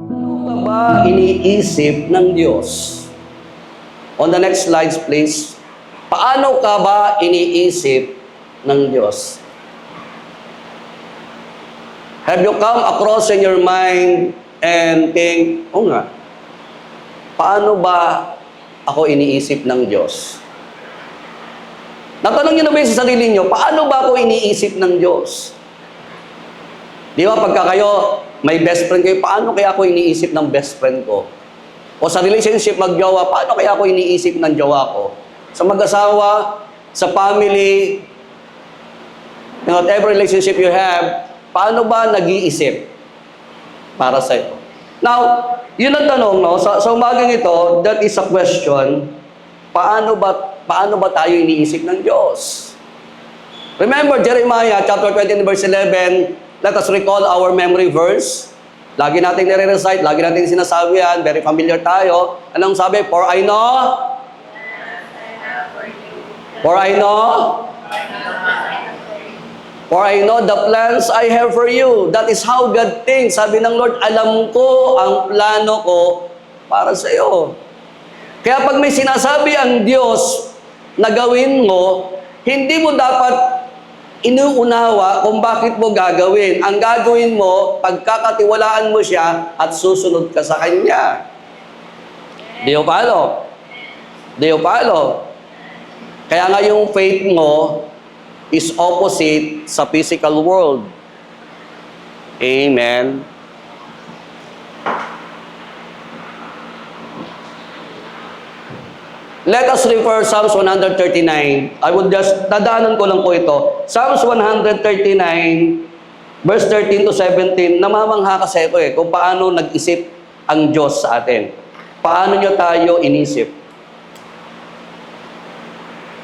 Ano ba iniisip ng Diyos? On the next slides, please. Paano ka ba iniisip ng Diyos? Have you come across in your mind and think, oh nga, paano ba ako iniisip ng Diyos? Natanong niyo na ba sa sarili niyo, paano ba ako iniisip ng Diyos? Di ba, pagka kayo, may best friend kayo, paano kaya ako iniisip ng best friend ko? O sa relationship, mag-jowa, paano kaya ako iniisip ng jowa ko? Sa mag-asawa, sa family, in whatever relationship you have, paano ba nag-iisip para sa'yo? Now, yun ang tanong, no? Sa umagang ito, that is a question, paano ba tayo iniisip ng Diyos? Remember, Jeremiah chapter 20 verse 11, let us recall our memory verse. Lagi natin nire-recite, lagi natin sinasabi yan, very familiar tayo. Anong sabi? For I know the plans I have for you. That is how God thinks. Sabi ng Lord, alam ko ang plano ko para sa iyo. Kaya pag may sinasabi ang Diyos na gawin mo, hindi mo dapat inuunawa kung bakit mo gagawin. Ang gagawin mo, pagkakatiwalaan mo siya at susunod ka sa Kanya. Dio palo. Kaya nga yung faith mo is opposite sa physical world. Amen. Let us refer Psalms 139. I would just, dadaanan ko lang po ito. Psalms 139, verse 13 to 17, namamangha kasi ito kung paano nag-isip ang Diyos sa atin. Paano nyo tayo inisip?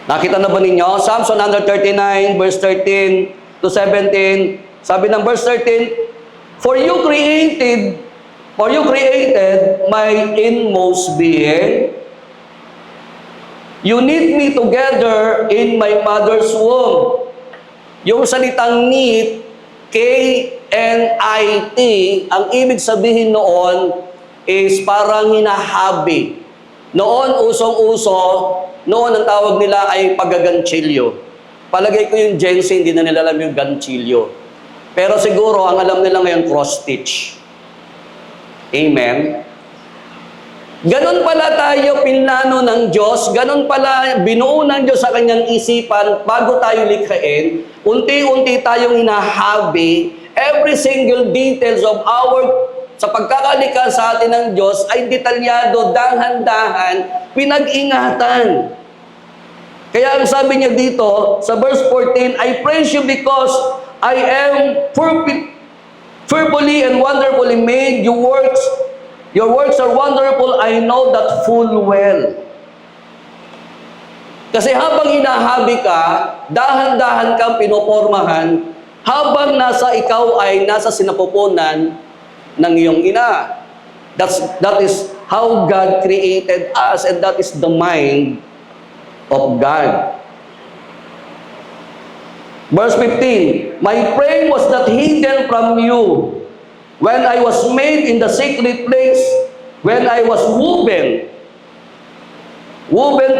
Nakita na ba ninyo? Psalms 139, verse 13 to 17. Sabi ng verse 13, For you created my inmost being. You knit me together in my mother's womb. Yung salitang knit, K-N-I-T, ang ibig sabihin noon is parang hinahabi. Noon, usong-uso, noon ang tawag nila ay paggaganchilyo. Palagay ko yung Gen Z, hindi na nila alam yung ganchilyo. Pero siguro, ang alam nila ngayon, cross-stitch. Amen? Ganon pala tayo pinlano ng Diyos, ganon pala binuo ng Diyos sa kanyang isipan bago tayo likhain, unti-unti tayong hinahabi, every single details of sa pagkakalikha sa atin ng Diyos ay detalyado, dahan-dahan, pinag-ingatan. Kaya ang sabi niya dito, sa verse 14, I praise you because I am fearfully and wonderfully made. Your works are wonderful, I know that full well. Kasi habang hinahabi ka, dahan-dahan kang pinopormahan, habang ikaw ay nasa sinapupunan ng iyong ina. That is how God created us, and that is the mind of God. Verse 15, My frame was not hidden from you when I was made in the secret place, when I was woven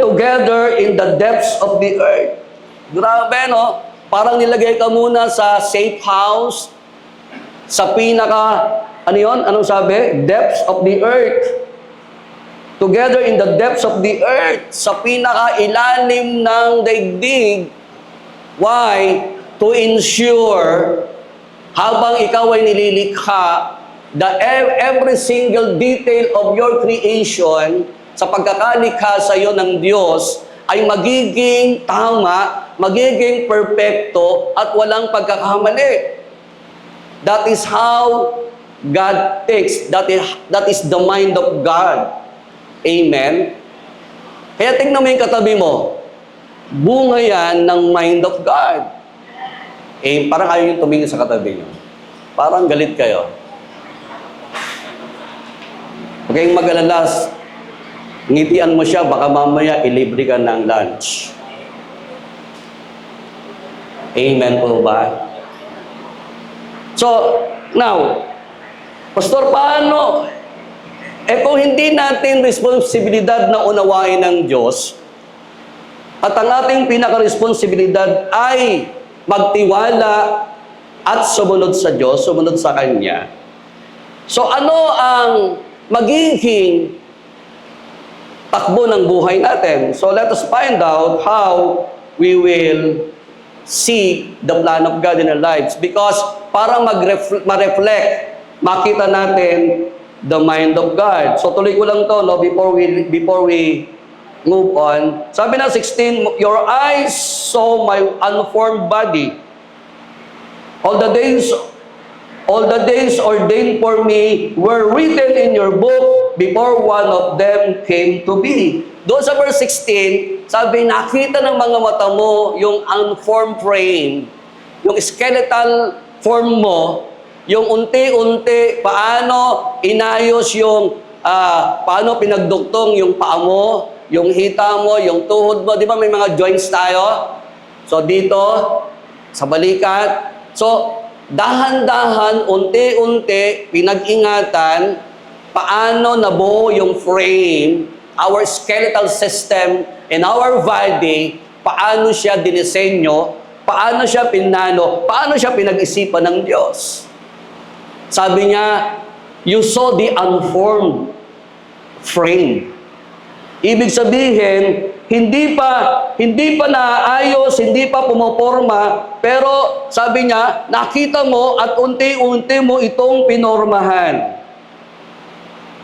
together in the depths of the earth. Grabe, no? Parang nilagay ka muna sa safe house, sa pinaka, ano yun? Anong sabi? Depths of the earth. Together in the depths of the earth, sa pinaka-ilalim ng daigdig. Why? To ensure habang ikaw ay nililikha, every single detail of your creation, sa pagkakalikha sa iyo ng Diyos, ay magiging tama, magiging perfecto, at walang pagkakamali. That is how God thinks. That is the mind of God. Amen? Kaya tingnan mo yung katabi mo, bunga yan ng mind of God. Parang ayaw yung tumingin sa katabi nyo. Parang galit kayo. Huwag kayong mag-alala, ngitian mo siya, baka mamaya ilibre ka ng lunch. Amen po ba? So, now, Pastor, paano? Kung hindi natin responsibilidad na unawain ng Diyos, at ang ating pinaka-responsibilidad ay magtiwala at sumunod sa Diyos, sumunod sa Kanya. So ano ang magiging takbo ng buhay natin? So let us find out how we will see the plan of God in our lives. Because para ma-reflect, makita natin the mind of God. So tuloy ko lang to, no, before we move on. Sabi na 16, your eyes saw my unformed body. All the days ordained for me were written in your book before one of them came to be. Doon sa verse 16, sabi, nakita ng mga mata mo yung unformed frame, yung skeletal form mo, yung unti-unti, paano inayos yung, paano pinagduktong yung paa mo, yung hita mo, yung tuhod mo. Di ba may mga joints tayo? So dito, sa balikat. So, dahan-dahan, unti-unti, pinag-ingatan, paano nabuo yung frame, our skeletal system, in our body, paano siya dinisenyo, paano siya pinano, paano siya pinag-isipan ng Diyos. Sabi niya, you saw the unformed frame. Ibig sabihin, hindi pa naayos, hindi pa pumoporma, pero sabi niya, nakita mo at unti-unti mo itong pinormahan.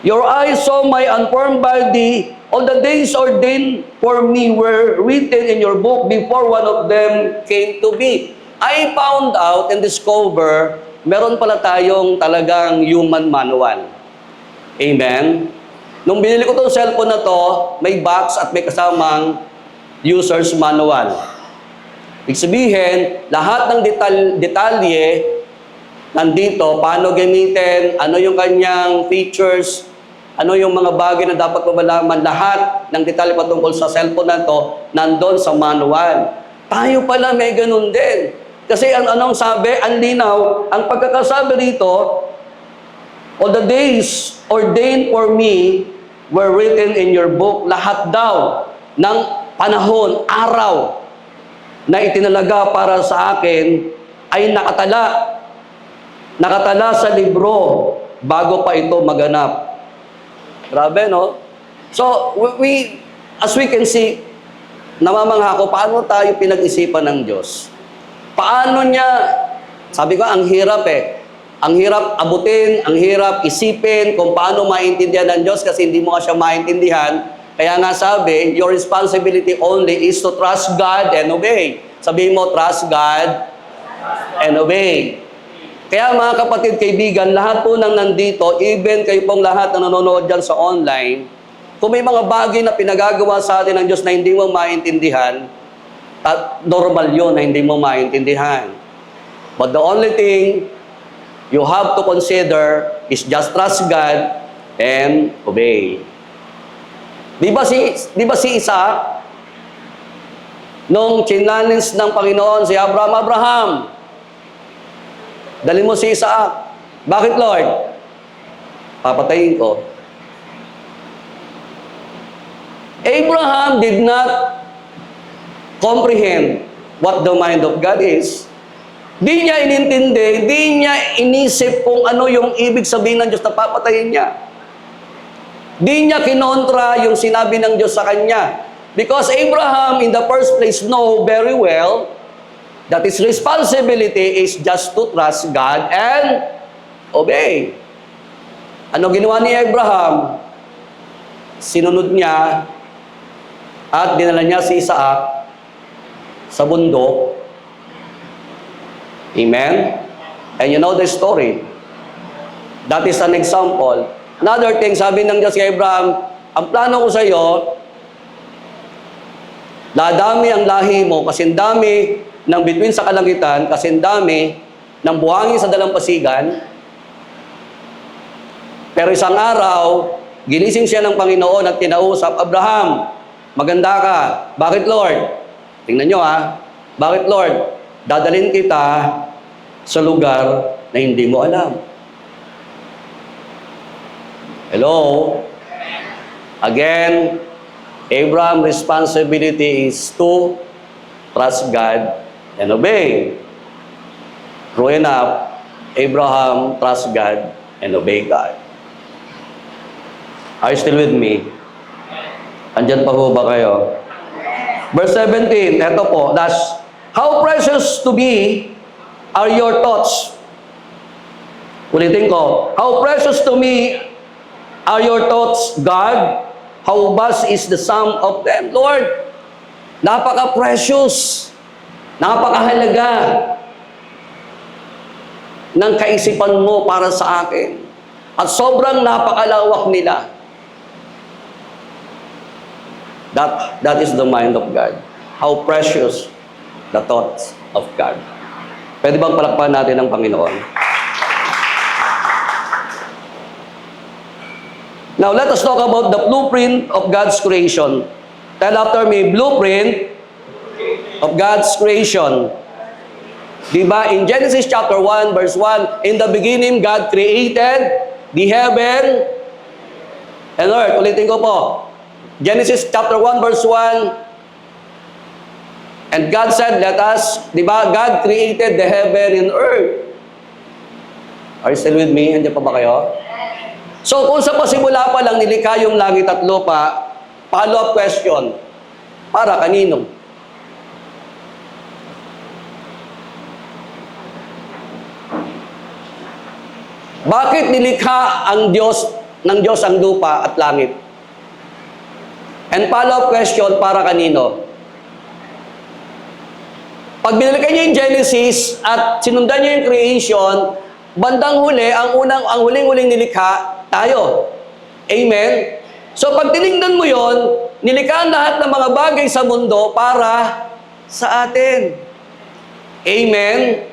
Your eyes saw my unformed body, all the days ordained for me were written in your book before one of them came to be. I found out and discover, meron pala tayong talagang human manual. Amen? Nung binili ko itong cellphone na to, may box at may kasamang user's manual. Ibig sabihin, lahat ng detalye nandito, paano gamitin, ano yung kanyang features, ano yung mga bagay na dapat mo malaman, lahat ng detalye patungkol sa cellphone na to, nandun sa manual. Tayo pala may ganun din. Kasi anong sabi? Ang linaw, ang pagkakasabi rito, all the days ordained for me were written in your book. Lahat daw ng panahon, araw na itinalaga para sa akin ay nakatala. Nakatala sa libro bago pa ito maganap. Grabe, no? So, as we can see, namamangha ko, paano tayo pinag-isipan ng Diyos? Paano niya, sabi ko, ang hirap eh. Ang hirap abutin, ang hirap isipin kung paano maintindihan ng Diyos kasi hindi mo siya maintindihan. Kaya nga sabi, your responsibility only is to trust God and obey. Sabihin mo, trust God and obey. Kaya mga kapatid, kaibigan, lahat po nang nandito, even kayo pong lahat na nanonood dyan sa online, kung may mga bagay na pinagagawa sa atin ng Diyos na hindi mo maintindihan, at normal yun na hindi mo maintindihan. But the only thing you have to consider is just trust God and obey. Di ba si Isaac? Nung challenge ng Panginoon si Abraham, dali mo si Isaac. Bakit, Lord? Papatayin ko. Abraham did not comprehend what the mind of God is. Di niya inintindi, di niya inisip kung ano yung ibig sabihin ng Diyos na papatayin niya. Di niya kinontra yung sinabi ng Diyos sa kanya. Because Abraham, in the first place, know very well that his responsibility is just to trust God and obey. Ano ginawa ni Abraham? Sinunod niya at dinala niya si Isaac sa bundok. Amen? And you know the story. That is an example. Another thing, sabi ng Diyos kay Abraham, ang plano ko sa iyo, dadami ang lahi mo, kasing dami ng bituin sa kalangitan, kasing dami ng buhangin sa dalampasigan, pero isang araw, ginising siya ng Panginoon at kinausap, Abraham, maganda ka. Bakit, Lord? Tingnan nyo Bakit, Lord? Dadalhin kita sa lugar na hindi mo alam. Hello? Again, Abraham's responsibility is to trust God and obey. True enough, Abraham trust God and obey God. Are you still with me? Andyan pa ho ba kayo? Verse 17, eto po, that's, how precious to me are your thoughts. Ulitin ko, how precious to me are your thoughts, God? How vast is the sum of them? Lord, napaka-precious, napakahalaga ng kaisipan mo para sa akin. At sobrang napakalawak nila. That is the mind of God. How precious the thoughts of God. Pwede bang palakpakan natin ang Panginoon? Now, let us talk about the blueprint of God's creation. Tell after me, blueprint of God's creation. Diba? In Genesis chapter 1, verse 1, in the beginning, God created the heaven and earth. Ulitin ko po. Genesis chapter 1, verse 1, and God said, let us, diba? God created the heaven and earth. Are you still with me? Andiyan pa ba kayo? So, kung sa pasimula pa lang nilikha yung langit at lupa, follow-up question, para kanino? Bakit nilikha ang ng Diyos ang lupa at langit? And follow-up question, para kanino? Pag binalikan niyo yung Genesis at sinundan niyo yung creation, bandang huli, ang huling-huling nilikha, tayo. Amen? So pag tinignan mo yon, nilikha lahat ng mga bagay sa mundo para sa atin. Amen?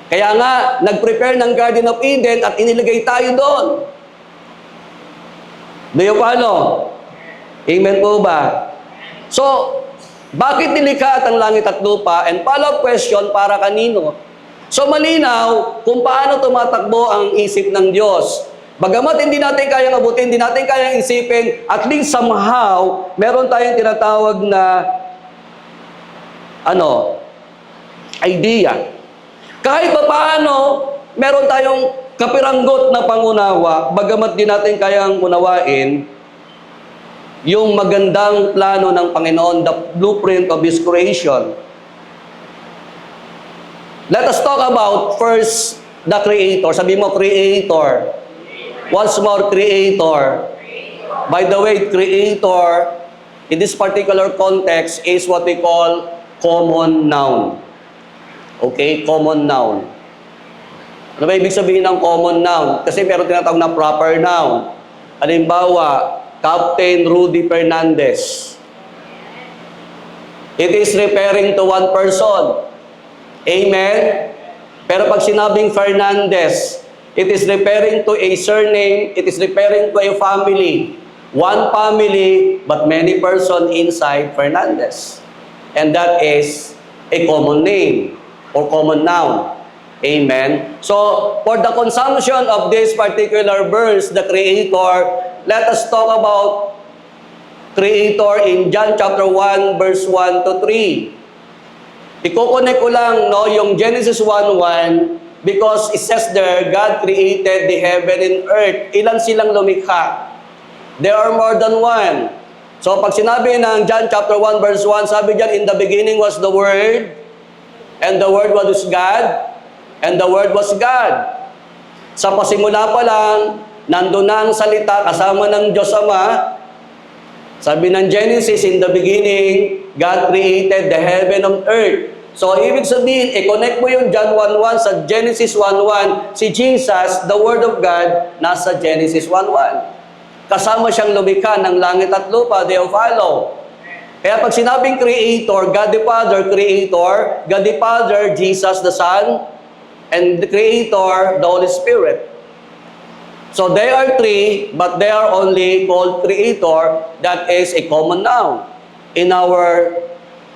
Kaya nga, nag-prepare ng Garden of Eden at inilagay tayo doon. Do you follow? Amen po ba? So, bakit nilikha at ang langit at lupa? And follow-up question, para kanino? So, malinaw kung paano tumatakbo ang isip ng Diyos. Bagamat hindi natin kayang abutin, hindi natin kayang isipin, at least somehow, meron tayong tinatawag na idea. Kahit pa paano, meron tayong kapiranggot na pangunawa, bagamat di natin kayang unawain yung magandang plano ng Panginoon, the blueprint of His creation. Let us talk about first the Creator. Sabi mo, Creator. Once more, Creator. By the way, Creator, in this particular context, is what we call common noun. Okay? Common noun. Ano ba ibig sabihin ng common noun? Kasi meron tinatawag na proper noun. Halimbawa, Captain Rudy Fernandez. It is referring to one person. Amen? Pero pag sinabing Fernandez, it is referring to a surname, it is referring to a family. One family, but many person inside Fernandez. And that is a common name or common noun. Amen? So, for the consumption of this particular verse, the Creator, let us talk about Creator in John chapter 1, verse 1 to 3. Iko-connect ko lang yung Genesis 1:1 because it says there, God created the heaven and earth. Ilan silang lumikha? There are more than one. So pag sinabi ng John chapter 1 verse 1, sabi diyan, in the beginning was the Word, and the Word was God, and the Word was God. Sa pasimula pa lang, nandun na ang salita kasama ng Diyos Ama. Sabi ng Genesis, in the beginning, God created the heaven and earth. So, ibig sabihin, i-connect mo yung John 1:1 sa Genesis 1:1. Si Jesus, the Word of God, nasa Genesis 1:1. Kasama siyang lumikha ng langit at lupa, they follow. Kaya pag sinabing Creator, God the Father, Creator, God the Father, Jesus the Son, and the Creator, the Holy Spirit. So they are three, but they are only called creator. That is a common noun in our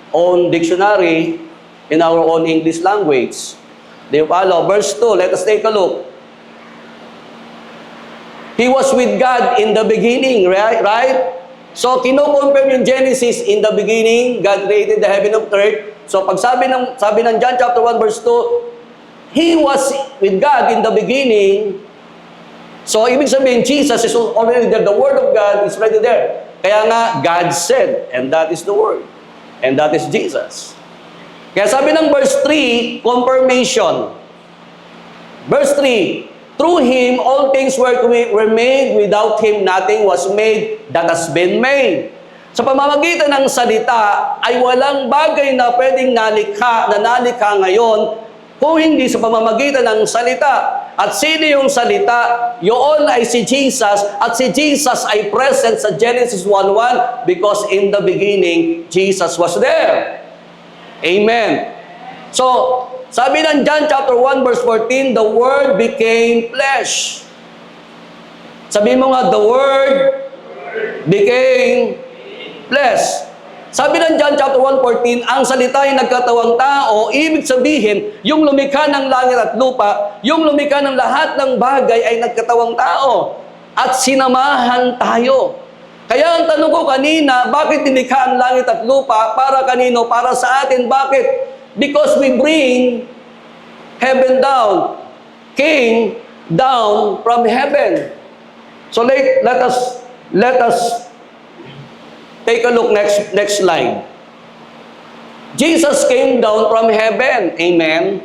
own dictionary, in our own English language. Do you follow? Verse 2, let us take a look. He was with God in the beginning, right? So, kino-confirm yung Genesis, in the beginning, God created the heaven and earth. So, pag sabi ng John chapter 1 verse 2, He was with God in the beginning. So, ibig sabihin, Jesus is already there. The Word of God is already there. Kaya nga, God said, and that is the Word. And that is Jesus. Kaya sabi ng verse 3, confirmation. Verse 3, through Him, all things were made. Without Him, nothing was made that has been made. Sa pamamagitan ng salita, ay walang bagay na pwedeng nalikha ngayon kung hindi sa pamamagitan ng salita. At sino yung salita? Yun ay si Jesus. At si Jesus ay present sa Genesis 1:1 because in the beginning, Jesus was there. Amen. So, sabi ng John chapter 1 verse 14, the Word became flesh. Sabi mo nga, the Word became flesh. Sabi ng John chapter 1:14, ang salita ay nagkatawang tao, ibig sabihin, yung lumikha ng langit at lupa, yung lumikha ng lahat ng bagay ay nagkatawang tao. At sinamahan tayo. Kaya ang tanong ko kanina, bakit nilikha ang langit at lupa? Para kanino? Para sa atin. Bakit? Because we bring heaven down, King down from heaven. So let us take a look next slide. Jesus came down from heaven. Amen.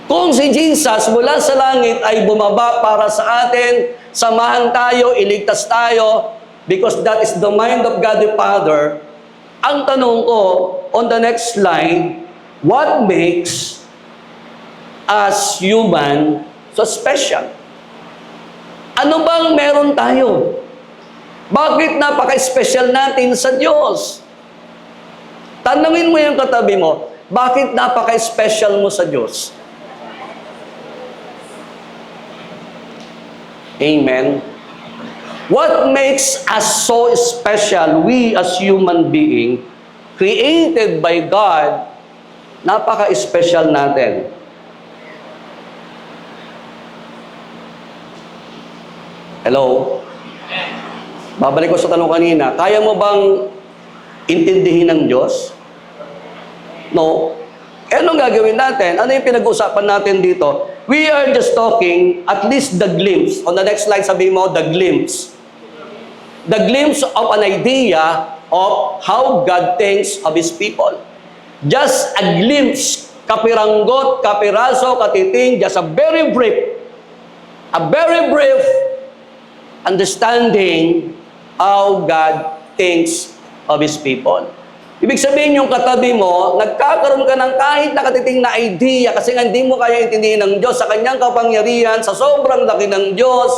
Kung si Jesus mula sa langit ay bumaba para sa atin, samahan tayo, iligtas tayo, because that is the mind of God the Father. Ang tanong ko, on the next slide, what makes us human so special? Ano bang meron tayo? Bakit napaka-special natin sa Diyos? Tanungin mo yung katabi mo, bakit napaka-special mo sa Diyos? Amen. What makes us so special, we as human being, created by God, napaka-special natin. Hello? Babalik ko sa tanong kanina, kaya mo bang intindihin ng Diyos? No. Eh, anong gagawin natin? Ano yung pinag-uusapan natin dito? We are just talking, at least the glimpse. On the next slide, sabihin mo, the glimpse. The glimpse of an idea of how God thinks of His people. Just a glimpse, kapiranggot, kapiraso, katiting, just a very brief understanding how God thinks of His people. Ibig sabihin yung katabi mo, nagkakaroon ka ng kahit nakatiting na idea kasi nga hindi mo kaya intindihin ng Diyos sa kanyang kapangyarihan, sa sobrang laki ng Diyos.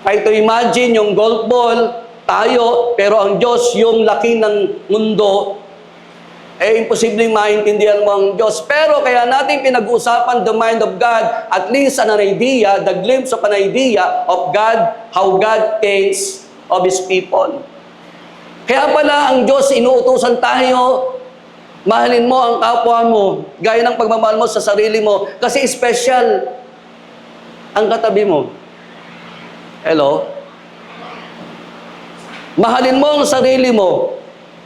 Kahit to imagine yung golf ball, tayo, pero ang Diyos yung laki ng mundo, eh imposibleng maintindihan mo ang Diyos. Pero kaya natin pinag-uusapan the mind of God, at least an idea, the glimpse of an idea of God, how God thinks of His people. Kaya pala ang Diyos, inuutusan tayo, mahalin mo ang kapwa mo, gaya ng pagmamahal mo sa sarili mo, kasi special ang katabi mo. Hello? Mahalin mo ang sarili mo.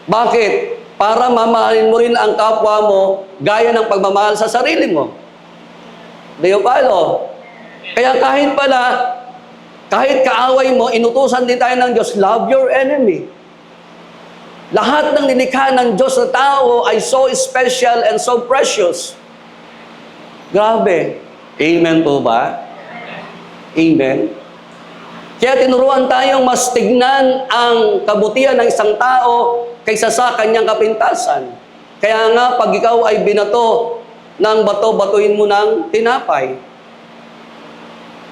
Bakit? Para mamahalin mo rin ang kapwa mo, gaya ng pagmamahal sa sarili mo. Do you follow? Kaya kahit kaaway mo, inutusan din tayo ng Diyos, love your enemy. Lahat ng nilikha ng Diyos na tao ay so special and so precious. Grabe. Amen po ba? Amen. Kaya tinuruan tayong mas tignan ang kabutihan ng isang tao kaysa sa kanyang kapintasan. Kaya nga, pag ikaw ay binato ng bato, batuin mo ng tinapay.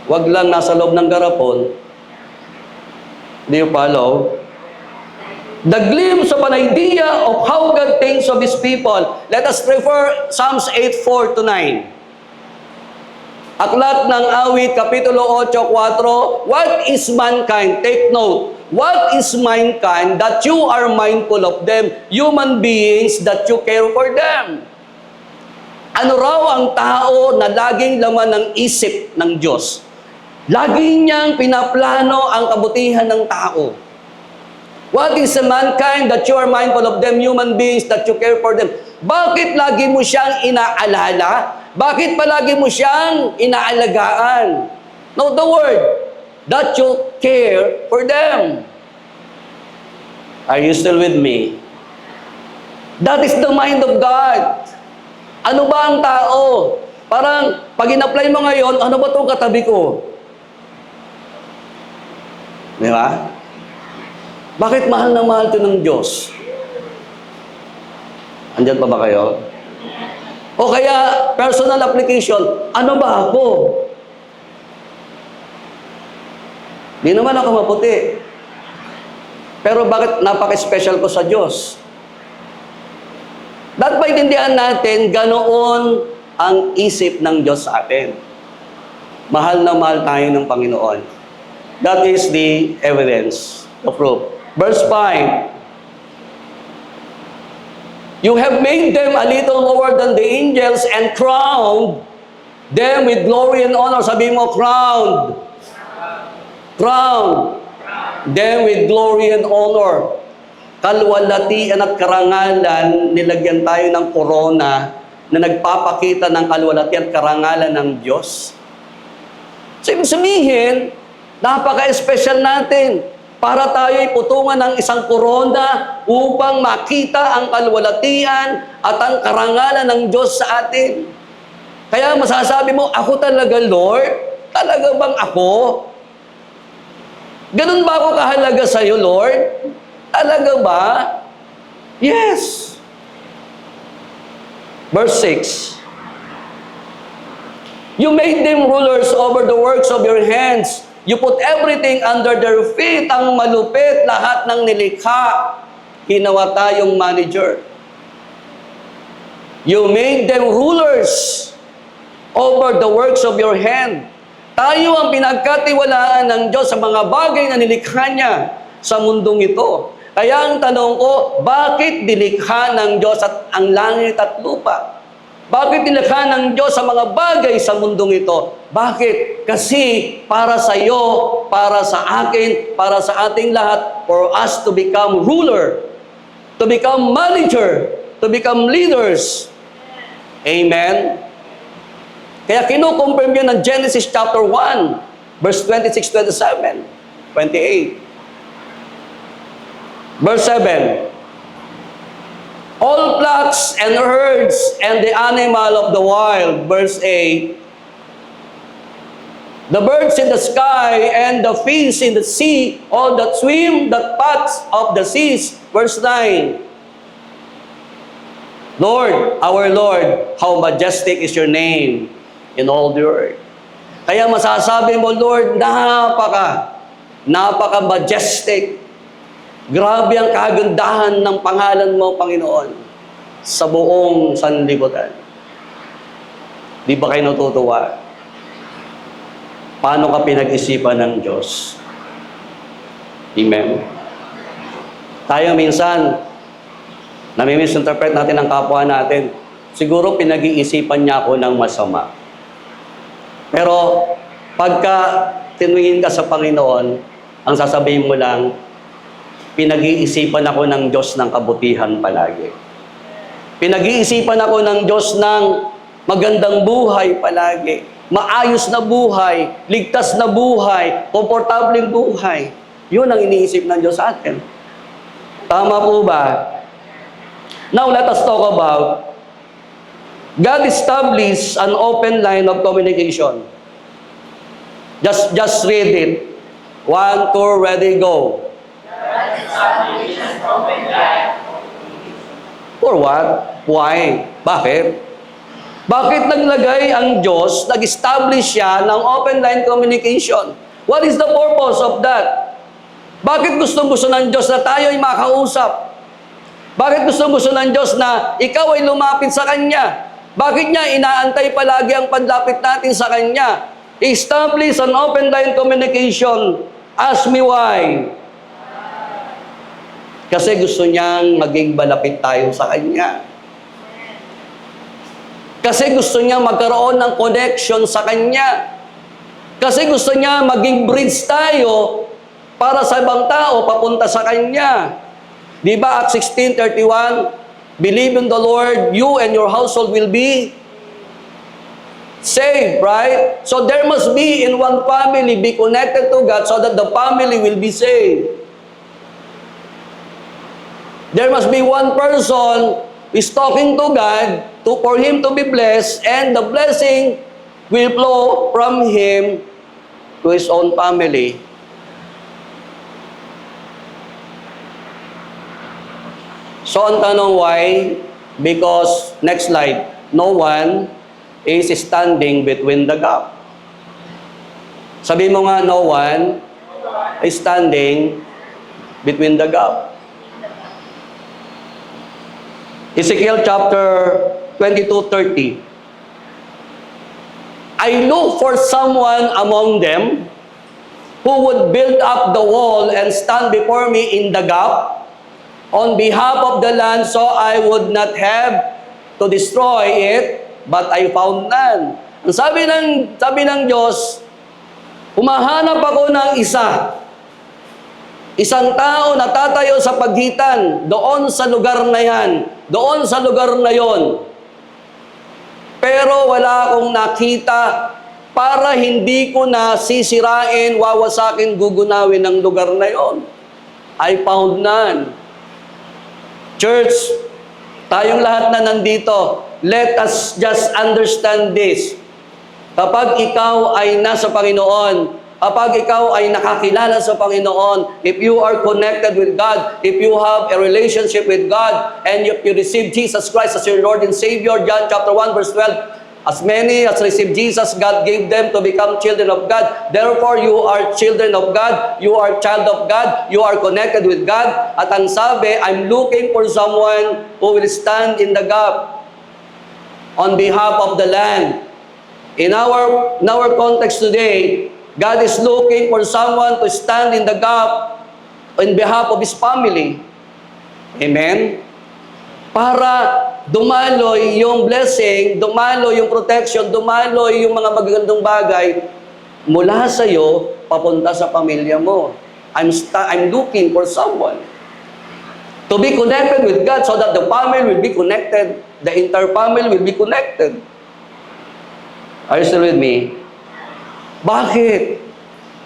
Huwag lang nasa loob ng garapon. Do you follow? The glimpse of an idea of how God thinks of His people. Let us refer Psalms 8:4 to 9. Aklat ng Awit, Kapitulo 8:4. What is mankind? Take note. What is mankind that you are mindful of them? Human beings that you care for them. Ano raw ang tao na laging laman ng isip ng Diyos? Laging niyang pinaplano ang kabutihan ng tao. What is a mankind that you are mindful of them, human beings that you care for them? Bakit lagi mo siyang inaalala? Bakit palagi mo siyang inaalagaan? Note the word, that you care for them. Are you still with me? That is the mind of God. Ano ba ang tao? Parang, pag in-apply mo ngayon, ano ba itong katabi ko? Di ba? Bakit mahal na mahal ito ng Diyos? Andyan pa ba kayo? O kaya, personal application, ano ba ako? Di naman ako maputi. Pero bakit napaka-special ko sa Diyos? Dapat maintindihan natin, ganoon ang isip ng Diyos sa atin. Mahal na mahal tayo ng Panginoon. That is the evidence, the proof. Verse 5. You have made them a little lower than the angels and crowned them with glory and honor. Sabi mo, crowned. Crowned them with glory and honor. Kalwalatian at karangalan, nilagyan tayo ng korona na nagpapakita ng kalwalatian at karangalan ng Diyos. So, ibig sabihin, napaka-espesyal natin. Para tayo'y putungan ng isang korona upang makita ang kalwalatian at ang karangalan ng Diyos sa atin. Kaya masasabi mo, ako talaga, Lord? Talaga bang ako? Ganun ba ako kahalaga sa iyo, Lord? Talaga ba? Yes. Verse 6. You made them rulers over the works of your hands. You put everything under their feet. Ang malupit, lahat ng nilikha. Ginawa tayong manager. You made them rulers over the works of your hand. Tayo ang pinagkatiwalaan ng Diyos sa mga bagay na nilikha niya sa mundong ito. Kaya ang tanong ko, bakit nilikha ng Diyos at ang langit at lupa? Bakit nilikha ng Diyos sa mga bagay sa mundong ito? Bakit? Kasi para sa iyo, para sa akin, para sa ating lahat, for us to become ruler, to become manager, to become leaders. Amen? Kaya kinukonfirm yun ng Genesis chapter 1, verse 26, 27, 28. Verse 7. All flocks and herds and the animal of the wild. Verse 8. The birds in the sky and the fish in the sea, all that swim, that paths of the seas. Verse 9. Lord, our Lord, how majestic is your name in all the earth. Kaya masasabi mo, Lord, napaka-majestic. Grabe ang kagandahan ng pangalan mo, Panginoon, sa buong sanlibutan. Di ba kayo natutuwa? Paano ka pinag-isipan ng Diyos? Amen? Tayo minsan, nami-misinterpret natin ang kapwa natin. Siguro pinag-iisipan niya ako ng masama. Pero pagka tinungin ka sa Panginoon, ang sasabihin mo lang, pinag-iisipan ako ng Diyos ng kabutihan palagi. Pinag-iisipan ako ng Diyos ng magandang buhay palagi. Maayos na buhay, ligtas na buhay, komportableng buhay. Yun ang iniisip ng Diyos sa atin. Tama po ba? Now, let us talk about God established an open line of communication. Just read it. 1, 2, ready, go. For what? Why? Bakit? Bakit naglagay ang Diyos, nag-establish siya ng open line communication? What is the purpose of that? Bakit gustong-gusto ng Diyos na tayo ay makausap? Bakit gustong-gusto ng Diyos na ikaw ay lumapit sa Kanya? Bakit niya inaantay palagi ang panlapit natin sa Kanya? Establish an open line communication. Ask me why. Kasi gusto niyang maging malapit tayo sa Kanya. Kasi gusto niya magkaroon ng connection sa Kanya. Kasi gusto niya maging bridge tayo para sa ibang tao papunta sa Kanya. Di ba, Acts 16:31, believe in the Lord, you and your household will be saved, right? So there must be in one family, be connected to God so that the family will be saved. There must be one person who is talking to God for him to be blessed, and the blessing will flow from him to his own family. So, ang tanong why? Because, next slide, no one is standing between the gap. Sabi mo nga, no one is standing between the gap. Ezekiel chapter 22:30. I look for someone among them who would build up the wall and stand before me in the gap on behalf of the land, so I would not have to destroy it, but I found none. Ang sabi ng Diyos, humahanap ako ng isang tao na tatayo sa pagitan doon sa lugar na yan, doon sa lugar na yon. Pero wala akong nakita para hindi ko na sisirain, wawasakin, gugunawin ng lugar na yon. I found none. Church, tayong lahat na nandito, let us just understand this. Kapag ikaw ay nasa Panginoon, kapag ikaw ay nakakilala sa Panginoon, if you are connected with God, if you have a relationship with God, and if you receive Jesus Christ as your Lord and Savior, John chapter 1 verse 12, as many as receive Jesus, God gave them to become children of God. Therefore, you are children of God, you are child of God, you are connected with God. At ang sabi, I'm looking for someone who will stand in the gap on behalf of the land. In our context today, God is looking for someone to stand in the gap on behalf of His family. Amen? Para dumaloy yung blessing, dumaloy yung protection, dumaloy yung mga magagandang bagay mula sa iyo papunta sa pamilya mo. I'm looking for someone to be connected with God so that the family will be connected, the entire family will be connected. Are you still with me? Bakit?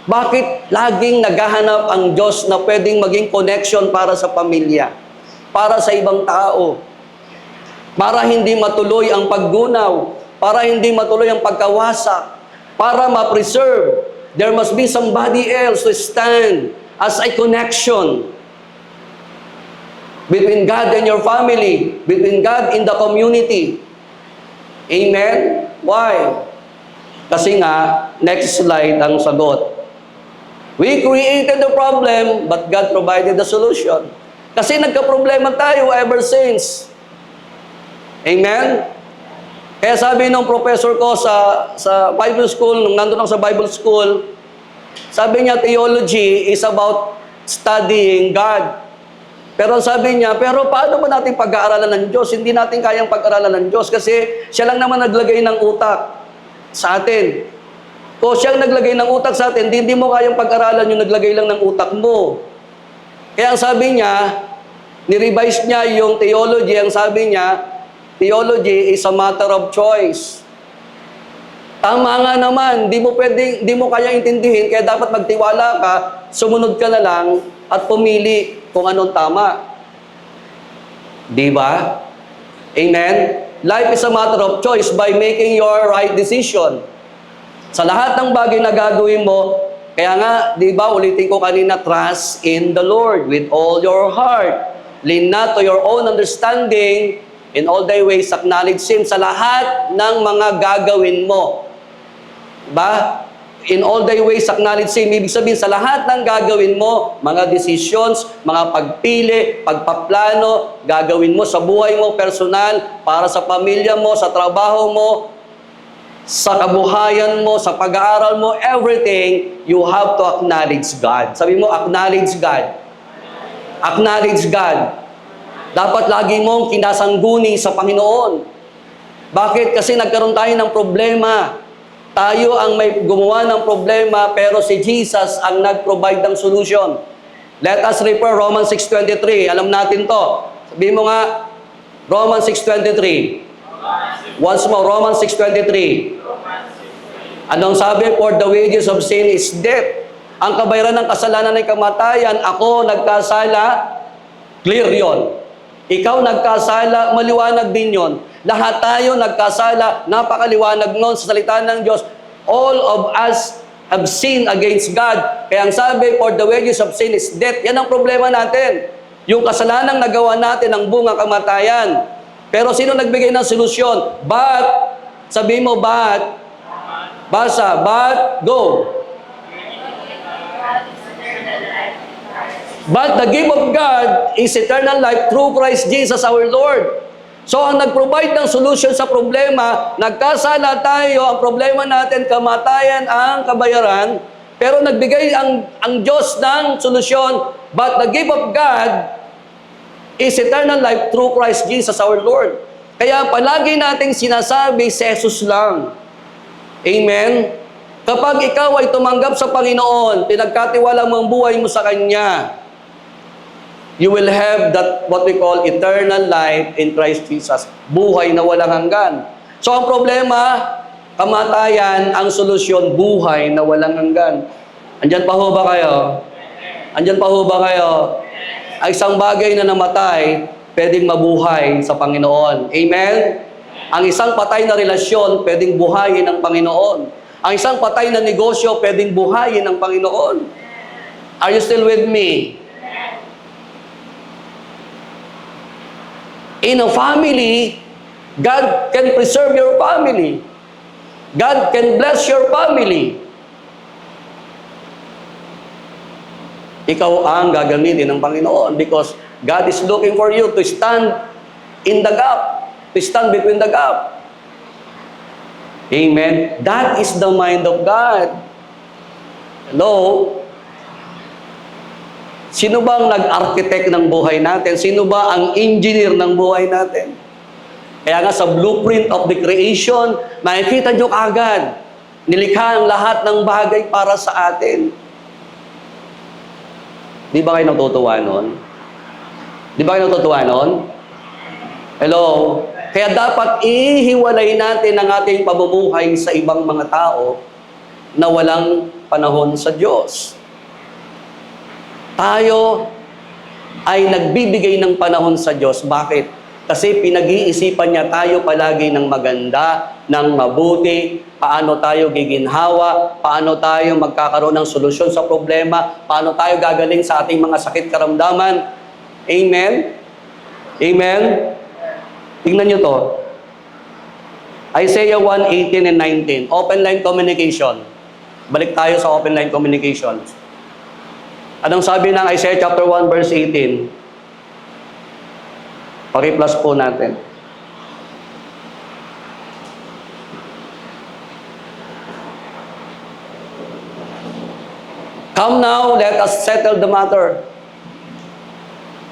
Bakit laging naghahanap ang Diyos na pwedeng maging connection para sa pamilya, para sa ibang tao, para hindi matuloy ang paggunaw, para hindi matuloy ang pagkawasak, para ma-preserve? There must be somebody else to stand as a connection between God and your family, between God in the community. Amen? Why? Kasi nga, next slide ang sagot. We created the problem, but God provided the solution. Kasi nagka-problema tayo ever since. Amen? Kaya sabi ng professor ko sa Bible school, nung nandun ako sa Bible school, sabi niya, theology is about studying God. Pero sabi niya, pero paano ba natin pag-aaralan ng Diyos? Hindi natin kayang pag-aralan ng Diyos kasi siya lang naman naglagay ng utak sa atin. Kung siyang naglagay ng utak sa atin, hindi mo kayang pag-aralan yung naglagay lang ng utak mo. Kaya ang sabi niya, ni-revise niya yung theology, ang sabi niya, theology is a matter of choice. Tama nga naman, di mo kaya intindihin, kaya dapat magtiwala ka, sumunod ka na lang, at pumili kung anong tama. Di ba? Amen? Life is a matter of choice by making your right decision. Sa lahat ng bagay na gagawin mo, kaya nga, di ba, ulitin ko kanina, trust in the Lord with all your heart. Lean not to your own understanding, in all thy ways acknowledge Him sa lahat ng mga gagawin mo. Diba? in all thy ways acknowledge him. Ibig sabihin, sa lahat ng gagawin mo, mga decisions, mga pagpili, pagpaplano, gagawin mo sa buhay mo personal, para sa pamilya mo, sa trabaho mo, sa kabuhayan mo, sa pag-aaral mo, everything, you have to acknowledge God. Sabi mo, acknowledge God. Acknowledge God. Dapat lagi mong kinasangguni sa Panginoon. Bakit? Kasi nagkaroon tayo ng problema. Tayo ang may gumawa ng problema, pero si Jesus ang nag-provide ng solution. Let us refer Romans 6:23. Alam natin to. Sabihin mo nga, Romans 6:23. Once more, Romans 6:23. Anong sabi? For the wages of sin is death. Ang kabayaran ng kasalanan ay kamatayan. Ako nagkasala, clear yon. Ikaw nagkasala, maliwanag din yon. Lahat tayo nagkasala, napakaliwanag nun sa salita ng Diyos. All of us have sinned against God. Kaya ang sabi, for the wages of sin is death. Yan ang problema natin. Yung kasalanan nagawa natin ang bunga kamatayan. Pero sino nagbigay ng solusyon? But, sabi mo, but, basa, but, go. But the gift of God is eternal life through Christ Jesus our Lord. So, ang nag-provide ng solution sa problema, nagkasala tayo, ang problema natin, kamatayan ang kabayaran, pero nagbigay ang Diyos ng solusyon, but the gift of God is eternal life through Christ Jesus our Lord. Kaya palagi nating sinasabi, si Jesus lang. Amen? Kapag ikaw ay tumanggap sa Panginoon, pinagkatiwala mo ang buhay mo sa Kanya, you will have that what we call eternal life in Christ Jesus. Buhay na walang hanggan. So ang problema, kamatayan, ang solusyon, buhay na walang hanggan. Andyan pa ho ba kayo? Andyan pa ho ba kayo? Ay isang bagay na namatay, pwedeng mabuhay sa Panginoon. Amen? Ang isang patay na relasyon, pwedeng buhayin ng Panginoon. Ang isang patay na negosyo, pwedeng buhayin ng Panginoon. Are you still with me? In a family, God can preserve your family. God can bless your family. Ikaw ang gagamitin ng Panginoon because God is looking for you to stand in the gap, to stand between the gap. Amen? That is the mind of God. Hello? Sino ba ang nag-architect ng buhay natin? Sino ba ang engineer ng buhay natin? Kaya nga sa blueprint of the creation, makikita nyo agad, nilikha ang lahat ng bagay para sa atin. Di ba kayo natutuwa nun? Di ba kayo natutuwa nun? Hello? Kaya dapat ihiwalay natin ang ating pamumuhay sa ibang mga tao na walang panahon sa Diyos. Tayo ay nagbibigay ng panahon sa Diyos. Bakit? Kasi pinag-iisipan niya tayo palagi ng maganda, ng mabuti, paano tayo giginhawa, paano tayo magkakaroon ng solusyon sa problema, paano tayo gagaling sa ating mga sakit karamdaman. Amen? Amen? Tingnan niyo to. Isaiah 1:18 and 19. Open line communication. Balik tayo sa open line communication. Anong sabi ng Isaiah chapter 1 verse 18? Paki-plus po natin. Come now, let us settle the matter.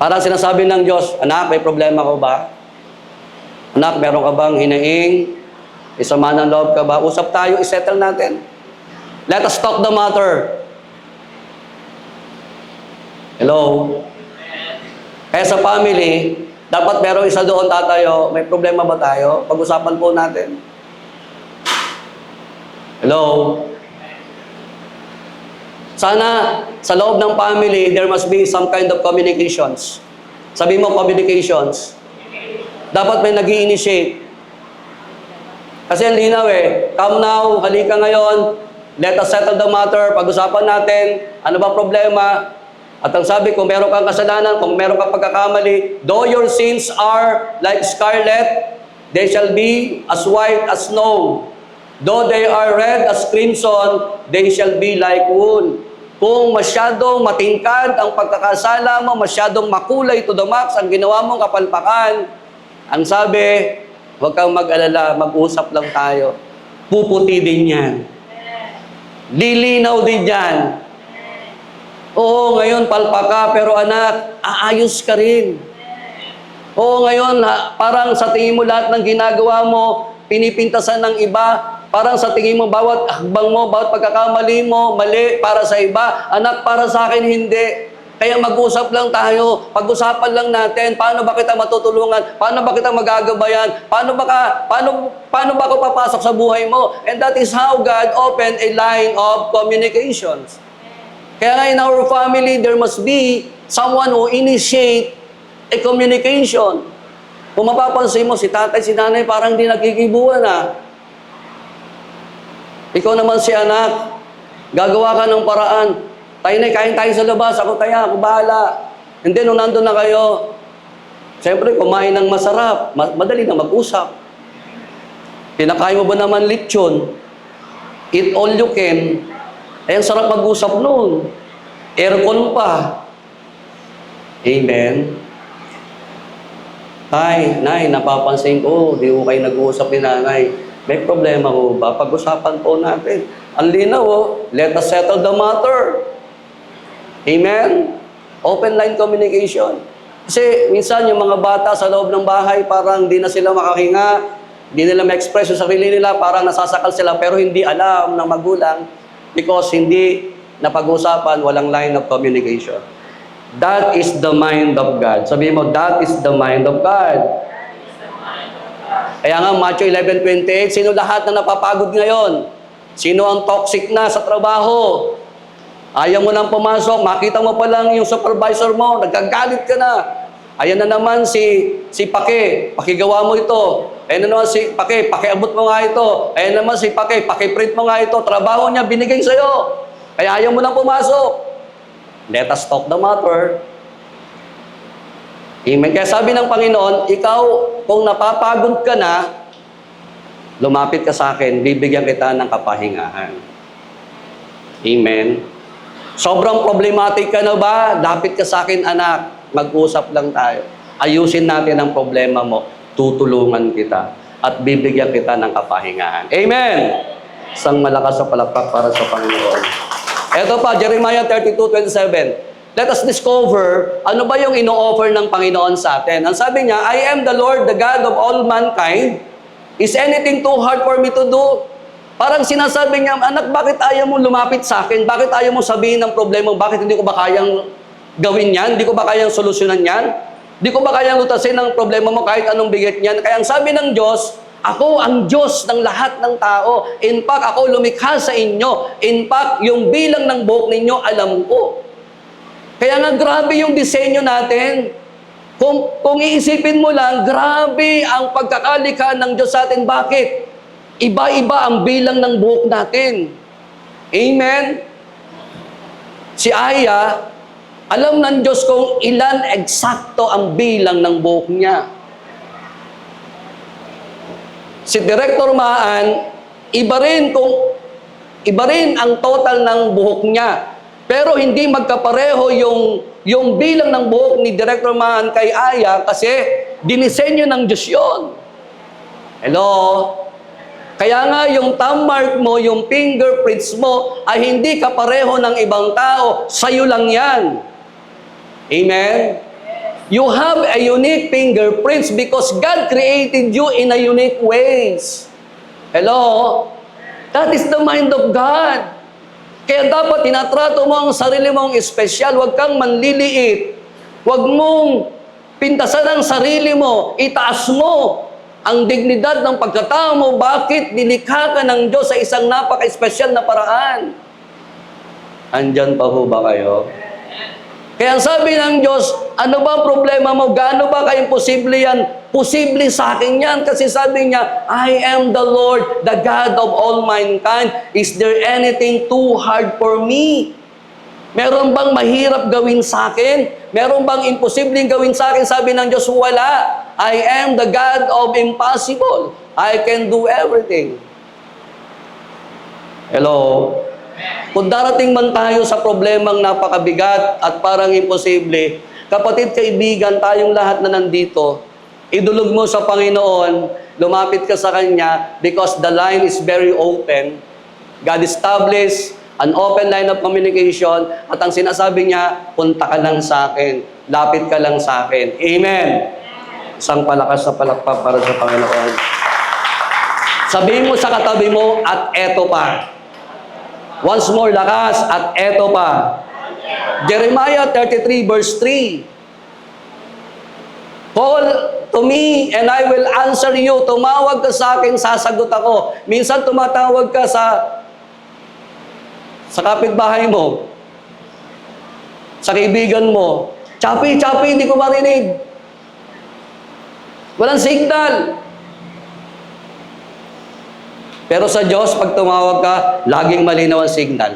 Parang sinasabi ng Diyos, anak, may problema ko ba? Anak, meron ka bang hinaing? Isama ng loob ka ba? Usap tayo, isettle natin. Let us talk the matter. Hello? Kaya sa family, dapat merong isa doon tatayo, may problema ba tayo? Pag-usapan po natin. Hello? Sana sa loob ng family, there must be some kind of communications. Sabi mo, communications. Dapat may nag-i-initiate. Kasi ang linaw eh. Come now, halika ngayon, let us settle the matter, pag-usapan natin, ano ba problema? At ang sabi, kung meron kang kasalanan, kung meron kang pagkakamali, though your sins are like scarlet, they shall be as white as snow. Though they are red as crimson, they shall be like wool. Kung masyadong matingkad ang pagkakasala mo, masyadong makulay to the max ang ginawa mong kapalpakan, ang sabi, huwag kang mag-alala, mag-usap lang tayo. Puputi din yan. Lilinaw din yan. Oo, ngayon palpa ka, pero anak, aayos ka rin. Oo, ngayon, parang sa tingin mo lahat ng ginagawa mo, pinipintasan ng iba, parang sa tingin mo, bawat hakbang mo, bawat pagkakamali mo, mali para sa iba. Anak, para sa akin, hindi. Kaya mag-usap lang tayo, pag-usapan lang natin, paano ba kita matutulungan, paano ba kita magagabayan, paano ba ako papasok sa buhay mo. And that is how God opened a line of communications. Kaya nga in our family, there must be someone who initiate a communication. Kung mapapansin mo, si tatay, si nanay, parang di nagkikibuan Ikaw naman si anak, gagawa ka ng paraan. Tayo na, kain tayo sa labas, ako ako bahala. And then, nung nandun na kayo, siyempre, kumain ng masarap, madali na mag-usap. Pinakain mo ba naman lechon? Eat all you can. Ang sarap mag-usap noon. Aircon pa. Amen. Tay, nay, napapansin ko, di ko kayo nag-uusap ni nanay. May problema ho ba? Pag-usapan po natin. Ang linaw, let us settle the matter. Amen? Open line communication. Kasi minsan yung mga bata sa loob ng bahay, parang di na sila makahinga, di nila ma-express yung sarili nila, parang nasasakal sila, pero hindi alam ng magulang because hindi napag-usapan, walang line of communication. That is the mind of God. Sabihin mo, that is the mind of God. Kaya nga, Matthew 11:28, sino lahat na napapagod ngayon? Sino ang toxic na sa trabaho? Ayaw mo nang pumasok, makita mo pa lang yung supervisor mo, nagkagalit ka na. Ayan na naman si Pake, pakigawa mo ito. Ayan na naman si Pake, pakiabot mo nga ito. Ayan naman si Pake, pakiprint mo nga ito. Trabaho niya, binigay sa'yo. Kaya ayaw mo nang pumasok. Let us talk the matter. Amen. Kaya sabi ng Panginoon, ikaw, kung napapagod ka na, lumapit ka sa akin, bibigyan kita ng kapahingahan. Amen. Sobrang problematic ka na ba? Lapit ka sa akin, anak. Mag-usap lang tayo. Ayusin natin ang problema mo. Tutulungan kita. At bibigyan kita ng kapahingahan. Amen! Isang malakas sa palakpak para sa Panginoon. Ito pa, Jeremiah 32:27. Let us discover ano ba yung ino-offer ng Panginoon sa atin. Ang sabi niya, I am the Lord, the God of all mankind. Is anything too hard for me to do? Parang sinasabi niya, anak, bakit ayaw mo lumapit sa akin? Bakit ayaw mo sabihin ng problema? Bakit hindi ko ba kayang gawin yan? Hindi ko ba kayang solusyonan yan? Hindi ko ba kayang lutasin ng problema mo kahit anong bigat niyan? Kaya ang sabi ng Diyos, ako ang Diyos ng lahat ng tao. In fact, ako lumikha sa inyo. In fact, yung bilang ng buhok ninyo, alam ko. Kaya nga, grabe yung disenyo natin. Kung iisipin mo lang, grabe ang pagkakalikha ng Diyos sa atin. Bakit? Iba-iba ang bilang ng buhok natin. Amen? Si Aya, alam ng Diyos kung ilan eksakto ang bilang ng buhok niya. Si Director Maan, iba rin ang total ng buhok niya. Pero hindi magkapareho yung bilang ng buhok ni Director Maan kay Aya kasi dinisenyo ng Diyos yun. Hello? Kaya nga yung thumb mark mo, yung fingerprints mo, ay hindi kapareho ng ibang tao. Sa'yo lang yan. Amen? You have a unique fingerprints because God created you in a unique ways. Hello? That is the mind of God. Kaya dapat tinatrato mo ang sarili mong espesyal. Huwag kang manliliit. Huwag mong pintasan ang sarili mo. Itaas mo ang dignidad ng pagkatao mo. Bakit nilikha ka ng Diyos sa isang napaka-espesyal na paraan? Andyan pa ho ba kayo? Kaya ang sabi ng Diyos, ano ba ang problema mo? Gaano ba ka-imposible yan? Posible sa akin yan. Kasi sabi niya, I am the Lord, the God of all mankind. Is there anything too hard for me? Meron bang mahirap gawin sa akin? Meron bang imposibleng gawin sa akin? Sabi ng Diyos, wala. I am the God of impossible. I can do everything. Hello? Kung darating man tayo sa problemang napakabigat at parang imposible, kapatid, kaibigan, tayong lahat na nandito, idulog mo sa Panginoon, lumapit ka sa Kanya because the line is very open. God established an open line of communication at ang sinasabi niya, punta ka lang sa akin, lapit ka lang sa akin. Amen. Isang palakas na palakpak para sa Panginoon. Sabihin mo sa katabi mo, at eto pa. Once more, lakas, at eto pa. Jeremiah 33 verse 3. Call to me and I will answer you. Tumawag ka sa akin, sasagot ako. Minsan tumatawag ka sa kapitbahay mo, sa kaibigan mo. Chapi, hindi ko marinig. Walang signal. Pero sa Diyos, pag tumawag ka, laging malinaw ang signal.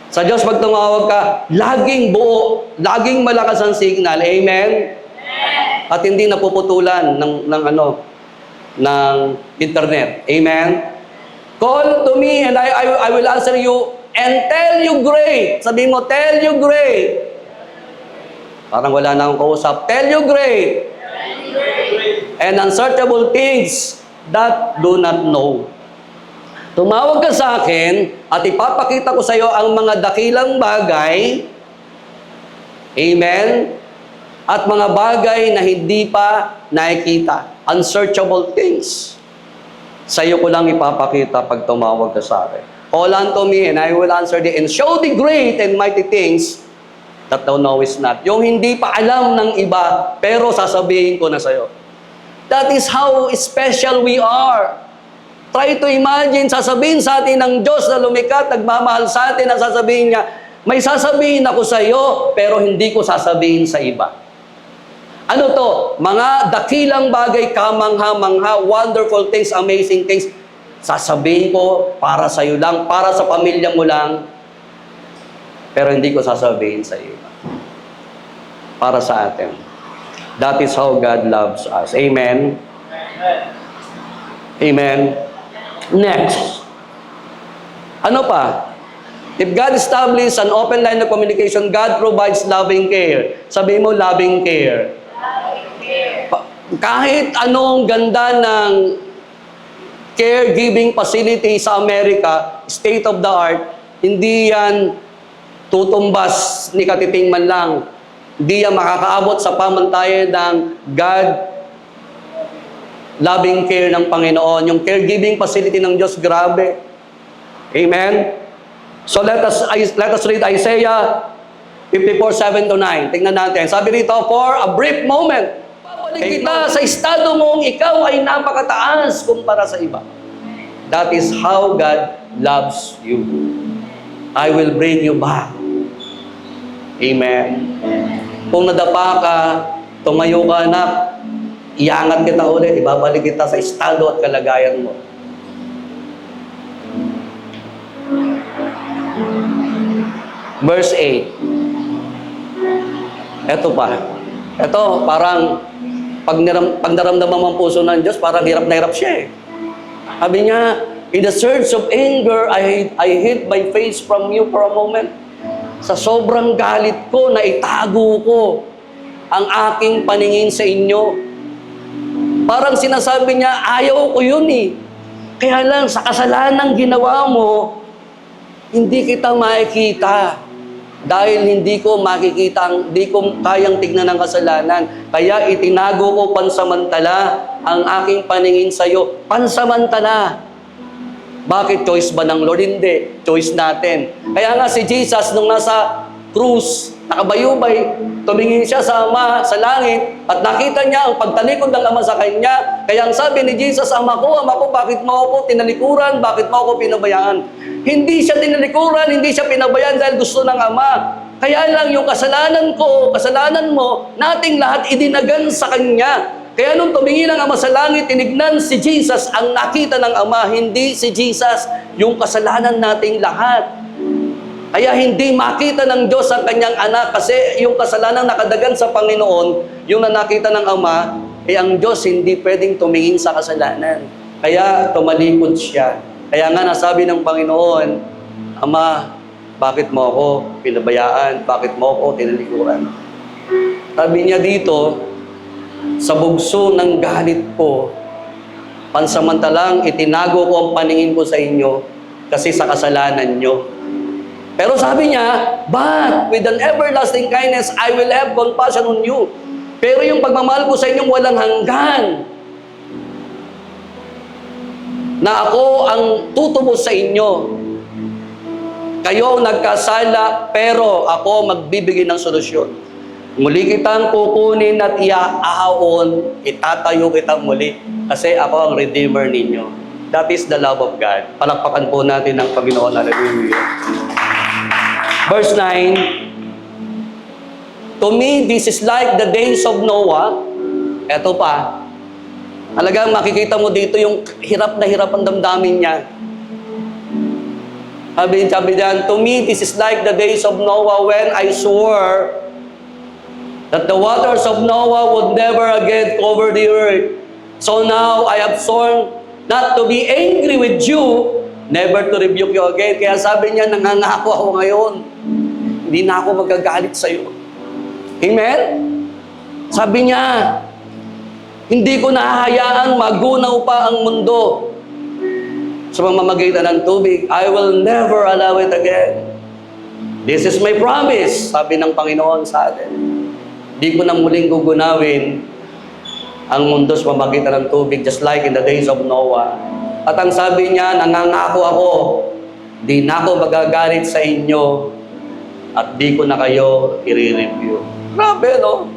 Sa Diyos, pag tumawag ka, laging buo, laging malakas ang signal. Amen? At hindi napuputulan ng internet. Amen? Call to me and I will answer you and tell you great. Sabihin mo, tell you great. Parang wala na akong kausap. Tell you great. And unsearchable things that do not know. Tumawag ka sa akin at ipapakita ko sa iyo ang mga dakilang bagay, amen, at mga bagay na hindi pa nakikita. Unsearchable things. Sa iyo ko lang ipapakita pag tumawag ka sa akin. Call unto me and I will answer thee and show thee great and mighty things that thou knowest not. Yung hindi pa alam ng iba, pero sasabihin ko na sa iyo. That is how special we are. Try to imagine, sasabihin sa atin ng Diyos na lumikha, nagmamahal sa atin, ang sasabihin niya, may sasabihin ako sa iyo, pero hindi ko sasabihin sa iba. Ano to? Mga dakilang bagay, kamangha-mangha, wonderful things, amazing things, sasabihin ko para sa iyo lang, para sa pamilya mo lang, pero hindi ko sasabihin sa iba. Para sa atin. That is how God loves us. Amen? Amen? Next. Ano pa? If God establishes an open line of communication, God provides loving care. Sabihin mo, loving care. Kahit anong ganda ng caregiving facility sa Amerika, state of the art, hindi yan tutumbas ni katiting man lang. Hindi yan makakaabot sa pamantayan ng God loving care ng Panginoon. Yung caregiving facility ng Diyos, grabe. Amen? So let us read Isaiah 54:7-9. Tingnan natin. Sabi rito, for a brief moment, babalik kita sa estado mong ikaw ay napakataas kumpara sa iba. That is how God loves you. I will bring you back. Amen. Kung nadapa ka, tumayo ka na, iangat kita ulit, ibabalik kita sa estado at kalagayan mo. Verse 8. Ito pa. Ito, parang pag naramdaman ang puso ng Diyos, parang hirap na hirap siya eh. Sabi niya, in the surge of anger, I hid my face from you for a moment. Sa sobrang galit ko, naitago ko ang aking paningin sa inyo. Parang sinasabi niya, ayaw ko yun eh. Kaya lang, sa kasalanang ginawa mo, hindi kita makikita. Dahil hindi ko makikita, hindi ko kayang tignan ng kasalanan. Kaya itinago ko pansamantala ang aking paningin sa iyo. Pansamantala. Bakit? Choice ba ng Lord? Hindi. Choice natin. Kaya nga si Jesus, nung nasa krus, nakabayubay, tumingin siya sa Ama sa langit at nakita niya ang pagtalikod ng Ama sa kanya. Kaya ang sabi ni Jesus, Ama ko, bakit mo ako tinalikuran? Bakit mo ako pinabayaan? Hindi siya tinalikuran, hindi siya pinabayaan dahil gusto ng Ama. Kaya lang yung kasalanan ko, kasalanan mo, nating lahat idinagan sa Kanya. Kaya nung tumingin ang Ama sa langit, tinignan si Jesus, ang nakita ng Ama, hindi si Jesus, yung kasalanan nating lahat. Kaya hindi makita ng Diyos ang kanyang anak kasi yung kasalanang nakadagan sa Panginoon, yung nakita ng Ama, ang Diyos hindi pwedeng tumingin sa kasalanan. Kaya tumalikod siya. Kaya nga nasabi ng Panginoon, Ama, bakit mo ako pinabayaan? Bakit mo ako tinalikuran? Sabi niya dito, sa bugso ng galit ko, pansamantalang itinago ko ang paningin ko sa inyo kasi sa kasalanan nyo. Pero sabi niya, but with an everlasting kindness, I will have compassion on you. Pero yung pagmamahal ko sa inyong walang hanggan, na ako ang tutubos sa inyo. Kayo ang nagkasala, pero ako magbibigay ng solusyon. Muli kitang kukunin at iaahon, itatayo kitang muli, kasi ako ang Redeemer ninyo. That is the love of God. Palakpakan po natin ang Panginoon. Hallelujah. Verse 9, to me, this is like the days of Noah. Eto pa. Talagang makikita mo dito yung hirap na hirap ang damdamin niya. Sabi diyan, to me, this is like the days of Noah when I swore that the waters of Noah would never again cover the earth. So now I have sworn not to be angry with you, never to rebuke you again. Kaya sabi niya, nangangako ako ngayon. Hindi na ako magagalit sa iyo. Amen? Sabi niya, hindi ko nahahayaan magunaw pa ang mundo sa pamamagitan ng tubig. I will never allow it again. This is my promise, sabi ng Panginoon sa atin. Di ko na muling gugunawin ang mundo sa pamamagitan ng tubig, just like in the days of Noah. At ang sabi niya, nangangako ako, di na ako magagalit sa inyo at di ko na kayo i-review. Grabe, no?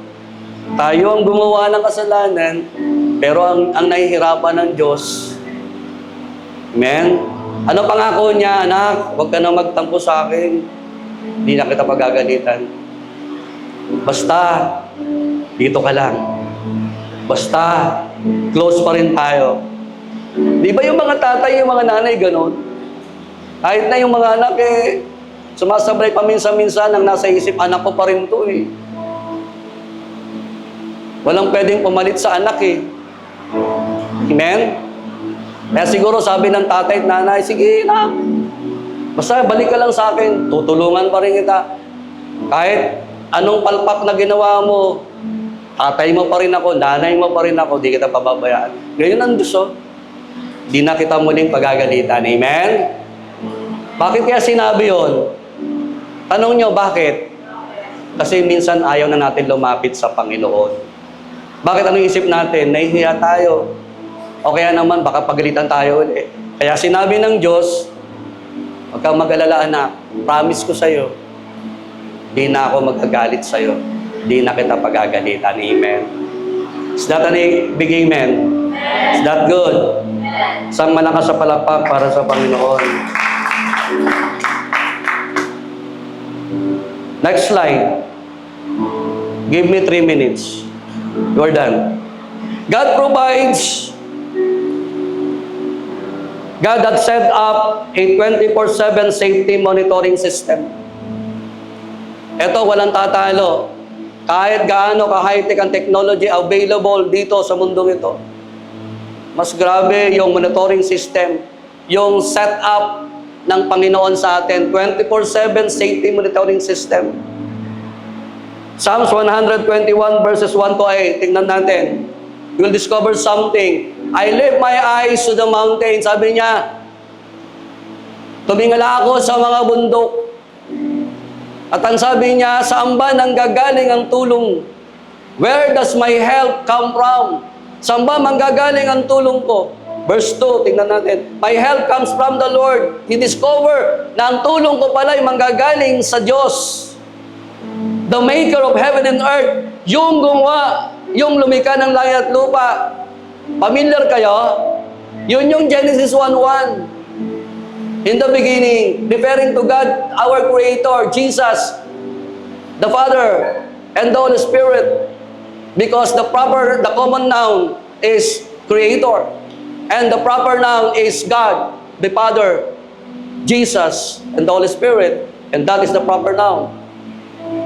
Tayo ang gumawa ng kasalanan, pero ang nahihirapan ng Diyos. Amen? Ano pangako niya, anak? Huwag ka na magtampo sa akin. Hindi na kita pagagalitan. Basta, dito ka lang. Basta, close pa rin tayo. Di ba yung mga tatay, yung mga nanay, ganon? Kahit na yung mga anak, sumasabay paminsan-minsan ang nasa isip, anak ko pa rin to eh. Walang pwedeng pumalit sa anak eh. Amen? Kaya siguro sabi ng tatay at nanay, sige na, basta balik ka lang sa akin, tutulungan pa rin kita. Kahit anong palpak na ginawa mo, tatay mo pa rin ako, nanay mo pa rin ako, di kita pababayaan. Ganyan ang Diyos, oh. Di na kita muling pagagalitan. Amen? Bakit kaya sinabi yon? Tanong nyo, bakit? Kasi minsan ayaw na natin lumapit sa Panginoon. Bakit anong isip natin? Nahihiya tayo. O kaya naman, baka pagalitan tayo ulit. Kaya sinabi ng Diyos, huwag kang mag-alala anak, promise ko sa'yo, di na ako magagalit sa'yo. Di na kita pagagalitan. Amen. Is that a big amen? Is that good? Isang malakas sa palakpak para sa Panginoon. Next slide. Give me 3 minutes. You're done. God provides. God had set up a 24/7 safety monitoring system. Ito, walang tatalo. Kahit gaano ka-high-tech ang technology available dito sa mundong ito, mas grabe yung monitoring system, yung set-up ng Panginoon sa atin, 24/7 safety monitoring system. Psalms 121 verses 1 to 8. Tingnan natin. You'll discover something. I lift my eyes to the mountain. Sabi niya, tumingala ako sa mga bundok. At ang sabi niya, saan ba nanggagaling ang tulong? Where does my help come from? Saan ba manggagaling ang tulong ko? Verse 2, tingnan natin. My help comes from the Lord. He-discover na ang tulong ko pala ay manggagaling sa Diyos. The maker of heaven and earth, yung gumawa, yung lumikha ng langit at lupa. Familiar kayo? Yun yung Genesis 1:1. In the beginning, referring to God, our Creator, Jesus, the Father, and the Holy Spirit. Because the common noun is Creator. And the proper noun is God, the Father, Jesus, and the Holy Spirit. And that is the proper noun.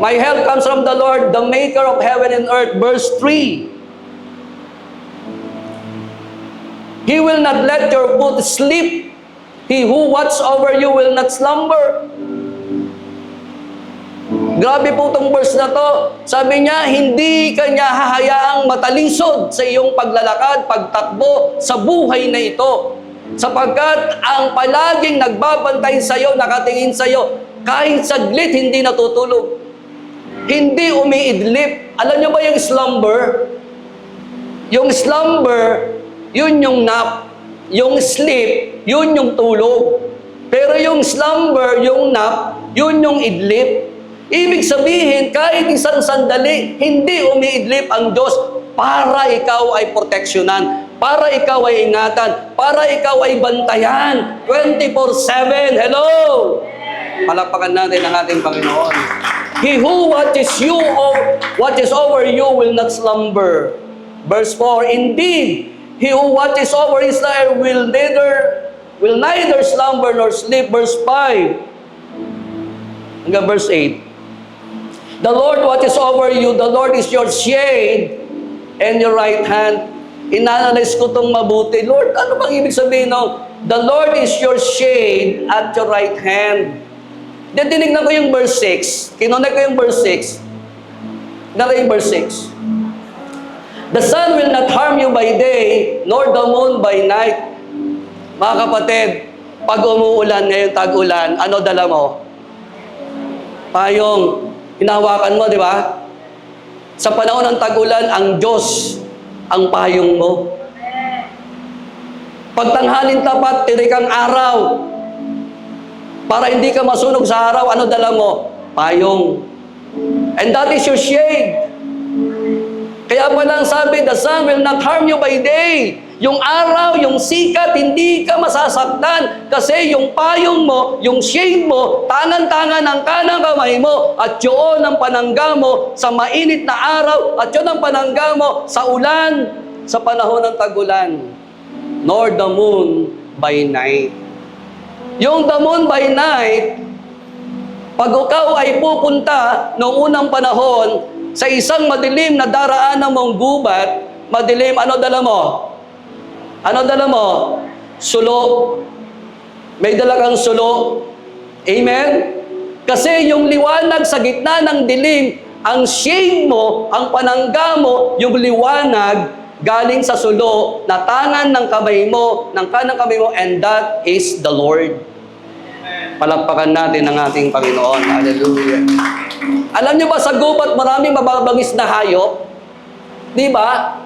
My help comes from the Lord, the maker of heaven and earth. Verse 3. He will not let your foot slip. He who watches over you will not slumber. Grabe po itong verse na to. Sabi niya, hindi ka niya hahayaang matalisod sa iyong paglalakad, pagtakbo sa buhay na ito. Sapagkat ang palaging nagbabantay sa iyo, nakatingin sa iyo, kahit saglit hindi natutulog. Hindi umiidlip. Alam niyo ba yung slumber? Yung slumber, yun yung nap. Yung sleep, yun yung tulog. Pero yung slumber, yung nap, yun yung idlip. Ibig sabihin, kahit isang sandali, hindi umiidlip ang Diyos para ikaw ay proteksyonan, para ikaw ay ingatan, para ikaw ay bantayan. 24/7. Hello! Palakpakan natin ang ating Panginoon. He who watches over you will not slumber. Verse 4, indeed, he who watches over Israel will neither slumber nor sleep. Verse 5, hanggang verse 8. The Lord watches over you, the Lord is your shade and your right hand. Inanalyze ko itong mabuti. Lord, ano bang ibig sabihin no? The Lord is your shade at your right hand. Then tinignan ko yung verse 6. Kinonek ko yung verse 6. Nara yung verse 6. The sun will not harm you by day, nor the moon by night. Mga kapatid, pag umuulan ngayon, tag-ulan, ano dala mo? Payong. Hinahawakan mo, di ba? Sa panahon ng tag-ulan, ang Diyos ang payong mo. Pag tanghalin tapat, tirik ang araw. Para hindi ka masunog sa araw, ano dala mo? Payong. And that is your shade. Kaya pala ang sabi, the sun will not harm you by day. Yung araw, yung sikat, hindi ka masasaktan. Kasi yung payong mo, yung shade mo, tangan-tangan ang kanang kamay mo, at yun ang panangga mo sa mainit na araw, at yun ang panangga mo sa ulan, sa panahon ng tag-ulan. Nor the moon by night. Yung the moon by night, pag ikaw ay pupunta noong unang panahon sa isang madilim na daraanan mong gubat, madilim, ano dala mo? Ano dala mo? Sulo. May dala kang sulo. Amen? Kasi yung liwanag sa gitna ng dilim, ang shade mo, ang panangga mo, yung liwanag galing sa sulo, na tangan ng kamay mo, ng kanang kamay mo, and that is the Lord. Palakpakan natin ang ating Panginoon. Hallelujah. Alam niyo ba sa gubat maraming mababangis na hayop? Di ba?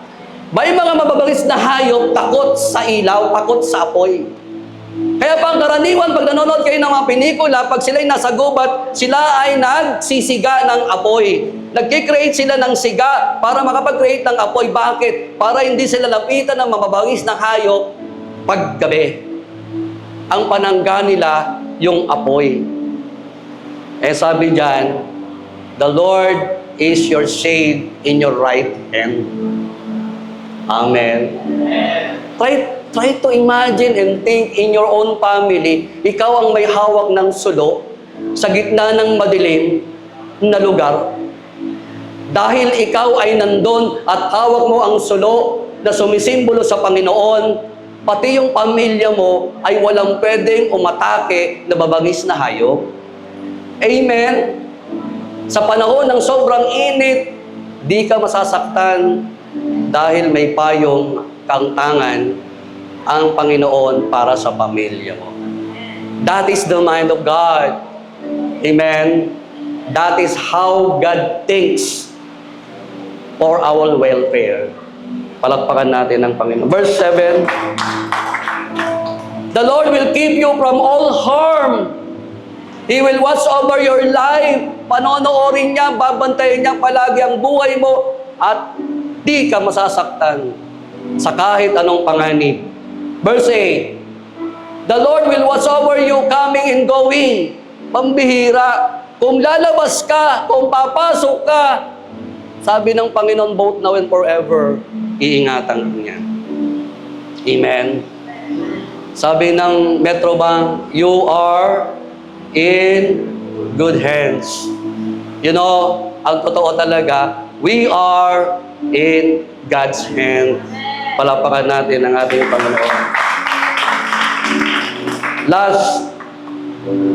May mga mababangis na hayop takot sa ilaw, takot sa apoy. Kaya pangkaraniwan, pag nanonood kayo ng mga pelikula, pag sila'y nasa gubat, sila ay nagsisiga ng apoy. Nagkikreate sila ng siga para makapag-create ng apoy. Bakit? Para hindi sila lapitan ng mababangis na hayop paggabi. Ang panangga nila, yung apoy. Eh sabi dyan, the Lord is your shade in your right hand. Amen. Try to imagine and think in your own family, ikaw ang may hawak ng sulo sa gitna ng madilim na lugar. Dahil ikaw ay nandun at hawak mo ang sulo na sumisimbolo sa Panginoon, pati yung pamilya mo ay walang pwedeng umatake na babangis na hayop. Amen? Sa panahon ng sobrang init, di ka masasaktan dahil may payong kang tangan ang Panginoon para sa pamilya mo. That is the mind of God. Amen? That is how God thinks for our welfare. Palakpakan natin ang Panginoon. Verse 7, the Lord will keep you from all harm. He will watch over your life. Panonoorin niya, babantayan niya palagi ang buhay mo at di ka masasaktan sa kahit anong panganib. Verse 8, the Lord will watch over you coming and going. Pambihira. Kung lalabas ka, kung papasok ka, sabi ng Panginoon, both now and forever, iingatan niya. Amen. Sabi ng Metrobank, you are in good hands. You know, ang totoo talaga, we are in God's hand. Palapakan natin ang ating Panginoon.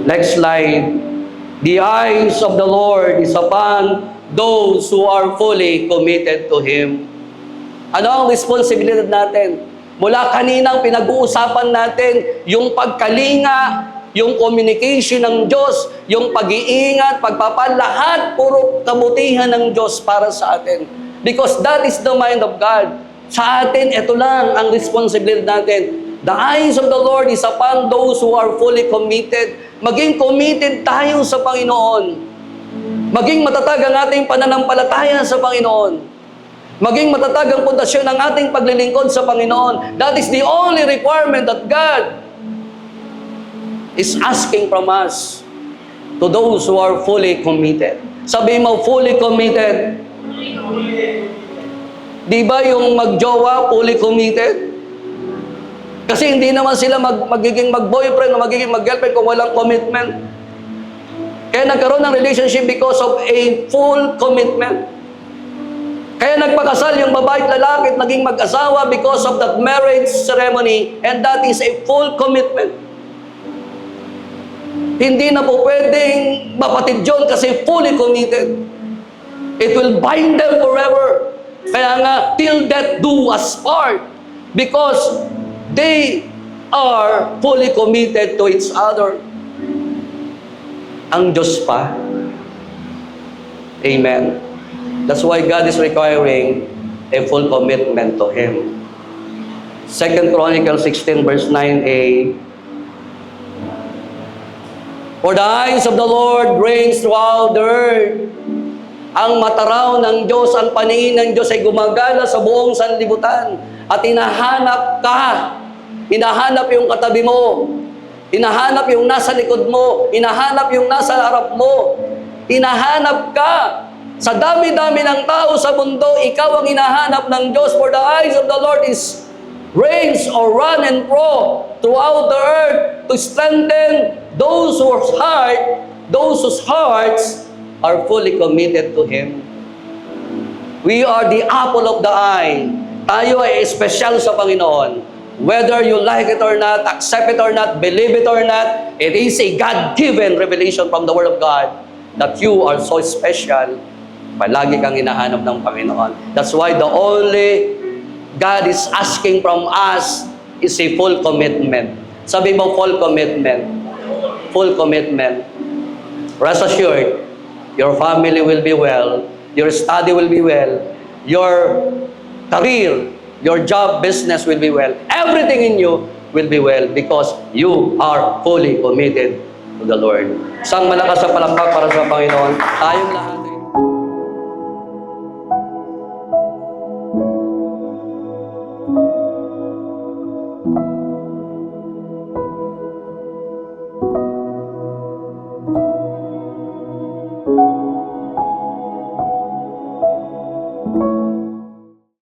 Next slide. The eyes of the Lord is upon those who are fully committed to Him. Ano ang responsibilidad natin? Mula kaninang pinag-uusapan natin yung pagkalinga, yung communication ng Diyos, yung pag-iingat, pagpapalahat, puro kabutihan ng Diyos para sa atin. Because that is the mind of God. Sa atin, ito lang ang responsibilidad natin. The eyes of the Lord is upon those who are fully committed. Maging committed tayo sa Panginoon. Maging matatag ang ating pananampalataya sa Panginoon. Maging matatag ang pundasyon ng ating paglilingkod sa Panginoon. That is the only requirement that God is asking from us to those who are fully committed. Sabi mo, fully committed. Di ba yung magjowa, fully committed? Kasi hindi naman sila magiging mag-boyfriend o magiging mag-girlfriend kung walang commitment. Kaya nagkaroon ng relationship because of a full commitment. Kaya nagpakasal yung babae at lalaki at naging mag-asawa because of that marriage ceremony, and that is a full commitment. Hindi na po pwedeng mapatid yun kasi fully committed. It will bind them forever. Kaya nga, till death do us part. Because they are fully committed to each other. Ang Diyos pa. Amen. That's why God is requiring a full commitment to Him. 2 Chronicles 16 verse 9a. For the eyes of the Lord reigns throughout the earth. Ang mataraw ng Diyos, ang paningin ng Diyos ay gumagala sa buong sanlibutan. At hinahanap ka. Hinahanap yung katabi mo. Hinahanap yung nasa likod mo. Hinahanap yung nasa harap mo. Hinahanap ka. Sa dami-dami ng tao sa mundo, ikaw ang hinahanap ng Diyos. For the eyes of the Lord is reigns or run and pro throughout the earth to strengthen those whose hearts are fully committed to Him. We are the apple of the eye. Tayo ay espesyal sa Panginoon. Whether you like it or not, accept it or not, believe it or not, it is a God-given revelation from the Word of God that you are so special. Palagi kang hinahanap ng Panginoon. That's why the only God is asking from us is a full commitment. Sabi mo, full commitment. Full commitment. Rest assured, your family will be well, your study will be well, your career, your job, business will be well. Everything in you will be well because you are fully committed to the Lord. Isang malakas na palakpak para sa Panginoon. Tayong lahat.